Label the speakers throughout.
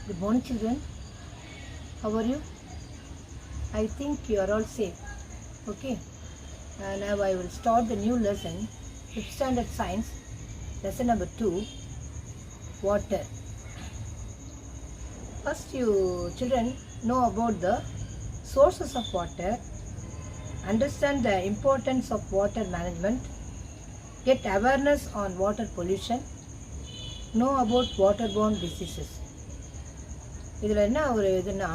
Speaker 1: Good morning, children. How are you? I think you are all safe. Okay. Now I will start the new lesson, 5th standard science, lesson number 2, water. First, you children know about the sources of water, understand the importance of water management, get awareness on water pollution, know about waterborne diseases. இதில் என்ன ஒரு இதுன்னா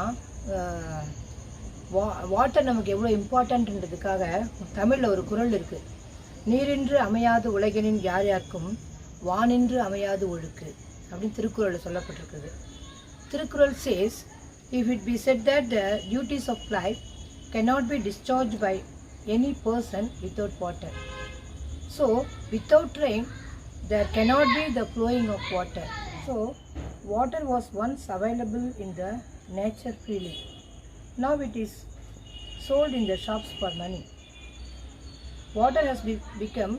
Speaker 1: water நமக்கு எவ்வளோ இம்பார்ட்டன்ட்ன்றதுக்காக தமிழில் ஒரு குறள் இருக்குது. நீரின்று அமையாது உலகினின் யார் யாருக்கும் வானின்று அமையாது ஒழுக்கு அப்படின்னு திருக்குறளில் சொல்லப்பட்டிருக்குது. Thirukkural says, if it be said that the duties of life cannot be discharged by any person without water. So, without rain, there cannot be the flowing of water. So, water was once available in the nature freely. Now it is sold in the shops for money. Water has become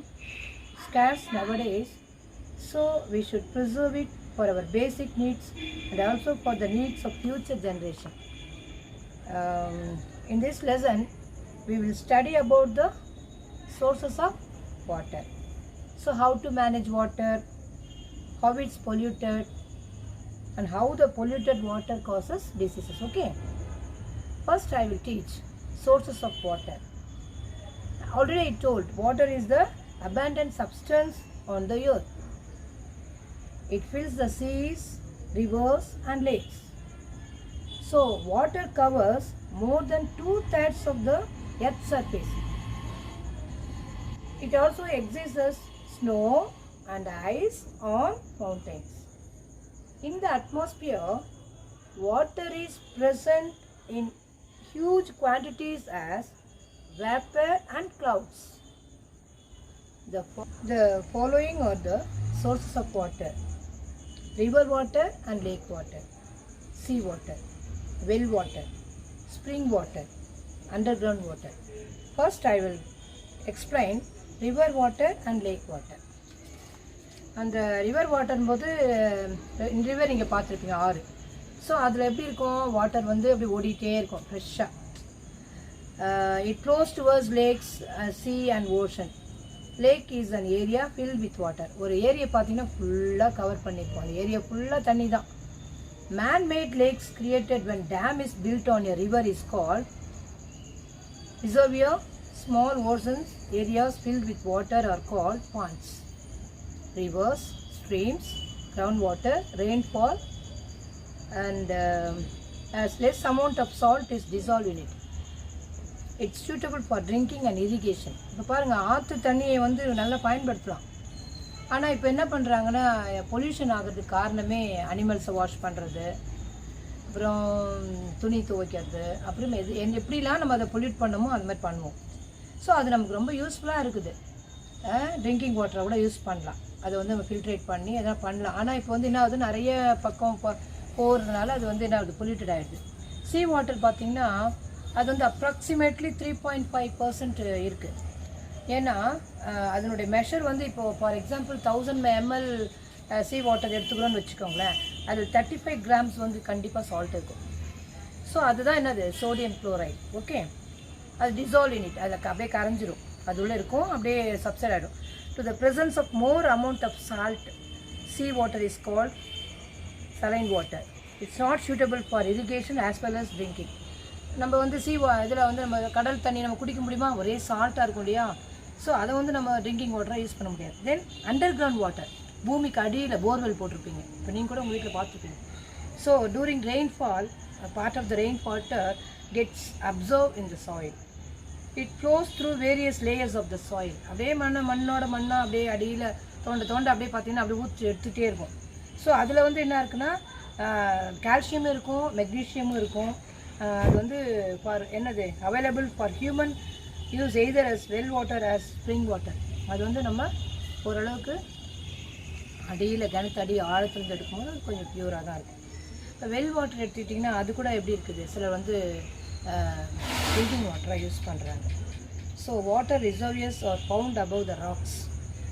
Speaker 1: scarce nowadays, so we should preserve it for our basic needs and also for the needs of future generation. In this lesson, we will study about the sources of water. So how to manage water, how it's polluted, and how the polluted water causes diseases. Okay. First I will teach sources of water. Already I told water is the abundant substance on the earth. It fills the seas, rivers and lakes. So water covers more than 2/3 of the earth's surface. It also exists as snow and ice on mountains. In the atmosphere, water is present in huge quantities as vapor and clouds. The following are the sources of water: river water and lake water, sea water, well water, spring water, underground water. First I will explain river water and lake water. அந்த river வாட்டர்ம்போது river நீங்கள் பார்த்துருப்பீங்க, ஆறு. So அதில் எப்படி இருக்கும், water வந்து அப்படி ஓடிட்டே இருக்கும் ஃப்ரெஷ்ஷாக. It flows towards lakes, sea and ocean. Lake is an area filled with water. ஒரு ஏரியா பார்த்தீங்கன்னா ஃபுல்லாக கவர் பண்ணியிருக்கோம், அந்த ஏரியா ஃபுல்லாக தண்ணி தான். Man made lakes created when dam is built on a river is called reservoir. Small oceans areas filled with water are called ponds. Rivers, streams, groundwater, rainfall, and as less amount of salt is dissolved in it. It's suitable for drinking and irrigation. இப்போ பாருங்கள், ஆற்று தண்ணியை வந்து நல்லா பயன்படுத்தலாம். ஆனால் இப்போ என்ன பண்ணுறாங்கன்னா, பொல்யூஷன் ஆகிறதுக்கு காரணமே அனிமல்ஸை வாஷ் பண்ணுறது, அப்புறம் துணி துவைக்கிறது, அப்புறம் எப்படிலாம் நம்ம அதை பொல்யூட் பண்ணமோ அது மாதிரி பண்ணுவோம். ஸோ அது நமக்கு ரொம்ப யூஸ்ஃபுல்லாக இருக்குது. ட்ரிங்கிங் வாட்டரை கூட யூஸ் பண்ணலாம், அதை வந்து நம்ம ஃபில்ட்ரேட் பண்ணி எதாவது பண்ணலாம். ஆனால் இப்போ வந்து என்ன ஆகுது, நிறைய பக்கம் போகிறதுனால அது வந்து என்ன ஆகுது, பொல்யூட்டட் ஆகிடுது. சீ வாட்டர் பார்த்திங்கன்னா அது வந்து அப்ராக்சிமேட்லி 3.5% இருக்குது. ஏன்னா அதனுடைய மெஷர் வந்து இப்போது for example 1000 ml sea water எடுத்துக்கிறோன்னு வச்சுக்கோங்களேன், அதில் 35 grams வந்து கண்டிப்பாக சால்ட் இருக்கும். ஸோ அதுதான் என்னது, சோடியம் குளோரைட். ஓகே, அது டிசால்வ் இன் இட், அதில் அப்படியே கரைஞ்சிரும், அது உள்ளே இருக்கும், அப்படியே சப்சைட் ஆகிடும். To the presence of more amount of salt, sea water is called saline water. It's not suitable for irrigation as well as drinking. நம்ம வந்து இதில் வந்து நம்ம கடல் தண்ணி நம்ம குடிக்க முடியுமா, ஒரே சால்ட்டாக இருக்கும் இல்லையா. ஸோ அதை வந்து நம்ம ட்ரிங்கிங் வாட்டராக யூஸ் பண்ண முடியாது. தென் அண்டர் கிரவுண்ட் வாட்டர், பூமிக்கு அடியில் போர்வெல் போட்டிருப்பீங்க, இப்போ நீங்கள் கூட உங்கள் வீட்டில் பார்த்துருப்பீங்க. So during rainfall, part of the rain water gets absorb in the soil. It flows through various layers of the soil. அப்படியே மண்ணோட மண்ணாக அப்படியே அடியில் தோண்ட அப்படியே பார்த்தீங்கன்னா அப்படியே ஊற்றி எடுத்துகிட்டே இருக்கும். ஸோ அதில் வந்து என்ன இருக்குன்னா, கால்சியமும் இருக்கும், மெக்னீஷியமும் இருக்கும். அது வந்து ஃபார் என்னது available for human use either as well water as spring water. அது வந்து நம்ம ஓரளவுக்கு அடியில் கணத்தடி ஆழத்துலேருந்து எடுக்கும்போது அது கொஞ்சம் ப்யூராக தான் இருக்கும். இப்போ வெல் வாட்டர் எடுத்துக்கிட்டிங்கன்னா அது கூட எப்படி இருக்குது, சிலர் வந்து ட்ரிங்கிங் வாட்டராக யூஸ் பண்ணுறாங்க. So water reservoirs are found above the rocks.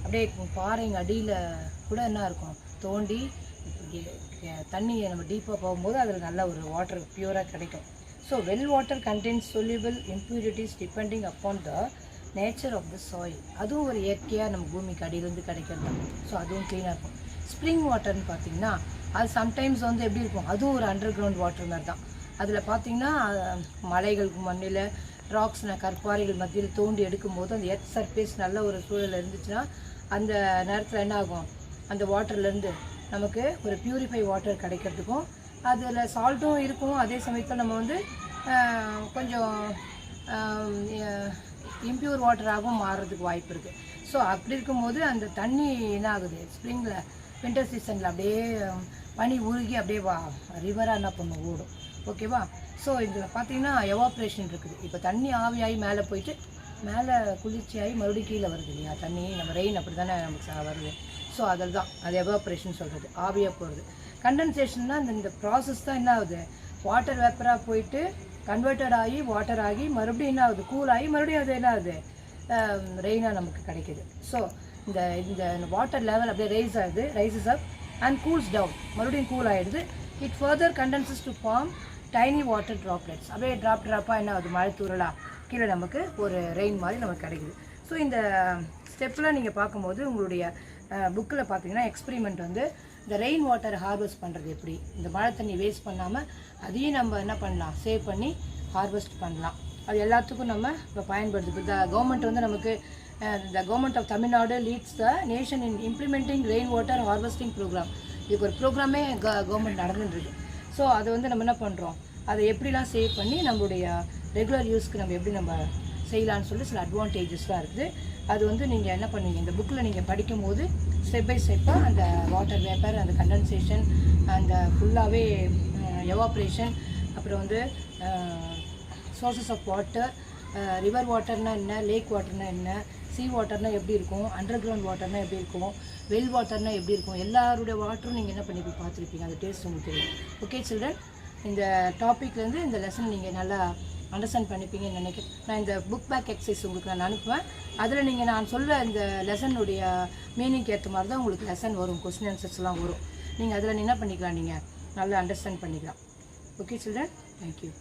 Speaker 1: அப்படியே பாறைங்க அடியில் கூட என்ன இருக்கும், தோண்டி தண்ணி நம்ம டீப்பாக போகும்போது அதில் நல்ல ஒரு வாட்டர் பியூராக கிடைக்கும். So well water contains soluble impurities depending upon the nature of the soil. அதுவும் ஒரு இயற்கையாக நம்ம பூமிக்கு அடியிலேருந்து கிடைக்கிறது தான். ஸோ அதுவும் க்ளீனாக இருக்கும். ஸ்ப்ரிங் வாட்டர்னு பார்த்திங்கன்னா அது சம்டைம்ஸ் வந்து எப்படி இருக்கும், அதுவும் ஒரு அண்டர் கிரவுண்ட் வாட்டர் மாதிரி தான். அதில் பார்த்திங்கன்னா மலைகளுக்கு மண்ணில் ராக்ஸ்னால் கற்பாறைகள் மத்தியில் தோண்டி எடுக்கும்போது அந்த எர்த் சர்ஃபேஸ் நல்ல ஒரு சூழலில் இருந்துச்சுன்னா அந்த நேரத்தில் என்ன ஆகும், அந்த வாட்டர்லேருந்து நமக்கு ஒரு பியூரிஃபை வாட்டர் கிடைக்கிறதுக்கும் அதில் சால்ட்டும் இருக்கும். அதே சமயத்தில் நம்ம வந்து கொஞ்சம் இம்ப்யூர் வாட்டராகவும் மாறுறதுக்கு வாய்ப்பு இருக்குது. ஸோ அப்படி இருக்கும்போது அந்த தண்ணி என்ன ஆகுது, ஸ்ப்ரிங்கில் வின்டர் சீசனில் அப்படியே பனி உருகி அப்படியே ரிவராக என்ன பண்ணும் ஓடும். ஓகேவா? ஸோ இதில் பார்த்தீங்கன்னா எவாப்ரேஷன் இருக்குது. இப்போ தண்ணி ஆவியாகி மேலே போயிட்டு மேலே குளிர்ச்சியாகி மறுபடியும் கீழே வருது இல்லையா தண்ணி, நம்ம ரெயின் அப்படி தானே நமக்கு வருது. ஸோ அதில் தான் அது எவாப்ரேஷன் சொல்கிறது, ஆவியாக போகிறது. கண்டென்சேஷன்னா இந்த ப்ராசஸ் தான் என்ன ஆகுது, வாட்டர் வேப்பராக போயிட்டு கன்வெர்ட்டட் ஆகி வாட்டர் ஆகி மறுபடியும் என்ன ஆகுது, கூல் ஆகி மறுபடியும் அது என்ன ஆகுது, ரெயினாக நமக்கு கிடைக்கிது. ஸோ இந்த இந்த வாட்டர் லெவல் அப்படியே rises up and cools down, மறுபடியும் கூல் ஆகிடுது. It further condenses to form tiny water droplets. அப்படியே ட்ராப்பாக என்ன ஆகுது, மழை தூரலாக கீழே நமக்கு ஒரு ரெயின் மாதிரி நமக்கு கிடைக்குது. ஸோ இந்த ஸ்டெப்பில் நீங்கள் பார்க்கும்போது உங்களுடைய புக்கில் பார்த்தீங்கன்னா எக்ஸ்பெரிமெண்ட் வந்து இந்த ரெயின் வாட்டர் ஹார்வெஸ்ட் பண்ணுறது எப்படி, இந்த மழை தண்ணி வேஸ்ட் பண்ணாமல் அதையும் நம்ம என்ன பண்ணலாம், சேவ் பண்ணி ஹார்வெஸ்ட் பண்ணலாம். அது எல்லாத்துக்கும் நம்ம இப்போ பயன்படுது. இப்போ கவர்மெண்ட் வந்து நமக்கு the government of Tamil Nadu leads the nation in implementing rain water harvesting program. இதுக்கு ஒரு ப்ரோக்ராமே கவர்மெண்ட் நடந்துருக்கு. ஸோ அதை வந்து நம்ம என்ன பண்ணுறோம், அதை எப்படிலாம் சேவ் பண்ணி நம்மளுடைய ரெகுலர் யூஸ்க்கு நம்ம எப்படி நம்ம செய்யலான்னு சொல்லி சில அட்வான்டேஜஸ்லாம் இருக்குது. அது வந்து நீங்கள் என்ன பண்ணுவீங்க, இந்த புக்கில் நீங்கள் படிக்கும் போது ஸ்டெப் பை ஸ்டெப்பாக அந்த வாட்டர் வேப்பர், அந்த கண்டென்சேஷன், அந்த ஃபுல்லாகவே எவாப்ரேஷன், அப்புறம் வந்து சோர்சஸ் ஆஃப் வாட்டர், ரிவர் வாட்டர்னால் என்ன, லேக் வாட்டர்னால் என்ன, சீ வாட்டர்னால் எப்படி இருக்கும், அண்டர் கிரவுண்ட் வாட்டர்னால் எப்படி இருக்கும், வெல் வாட்டர்னால் எப்படி இருக்கும், எல்லாருடைய வாட்டரும் நீங்கள் என்ன பண்ணி போய் பார்த்துருப்பீங்க, அந்த டேஸ்ட் உங்களுக்கு தெரியும். ஓகே சில்ட்ரன், இந்த டாப்பிக்லேருந்து இந்த லெசன் நீங்கள் நல்லா அண்டர்ஸ்டாண்ட் பண்ணிப்பீங்கன்னு நினைக்கிறேன். நான் இந்த புக் பேக் எக்ஸசைஸ் உங்களுக்கு நான் அனுப்புவேன். அதில் நீங்கள் நான் சொல்ல இந்த லெசனுடைய மீனிங்க்கு ஏற்ற மாதிரி தான் உங்களுக்கு லெசன் வரும், கொஸ்டின் ஆன்சர்ஸ்லாம் வரும். நீங்கள் அதில் என்ன பண்ணிக்கலாம், நீங்கள் நல்லா அண்டர்ஸ்டாண்ட் பண்ணிக்கலாம். Okay children, thank you.